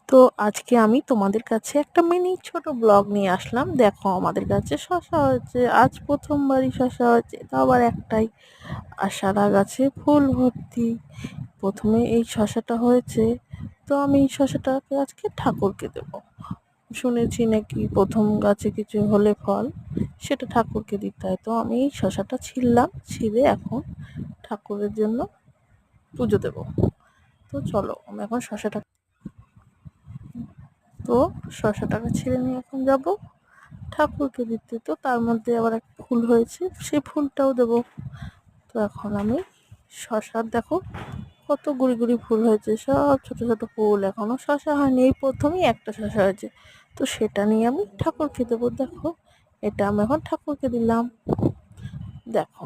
তো আজকে আমি তোমাদের কাছে একটা মিনি ছোট ব্লগ নিয়ে আসলাম। দেখো আমাদের কাছে শসা হয়েছে, আজ প্রথমবারই শসা হয়েছে, তাও আবার একটাই। আর সারা গাছে ফুল ভর্তি। প্রথমে এই শসাটা হয়েছে, তো আমি এই শসাটাকে আজকে ঠাকুরকে দেব। শুনেছি নাকি প্রথম গাছে কিছু হলে ফল সেটা ঠাকুরকে দিতে হয়। তো আমি এই শসাটা ছিললাম, ছিঁড়ে এখন ঠাকুরের জন্য পুজো দেব। তো চলো আমি এখন শসাটাকে ছিঁড়ে নিয়ে এখন যাব ঠাকুরকে দিতে। তো তার মধ্যে আবার একটা ফুল হয়েছে, সেই ফুলটাও দেব। তো এখন আমি শসার দেখো কত গুড়ি গুড়ি ফুল হয়েছে, সব ছোট ছোট ফুল, এখনো শসা হয়নি, এই প্রথমেই একটা শসা হয়েছে। তো সেটা নিয়ে আমি ঠাকুরকে দেবো। দেখো এটা আমি এখন ঠাকুরকে দিলাম। দেখো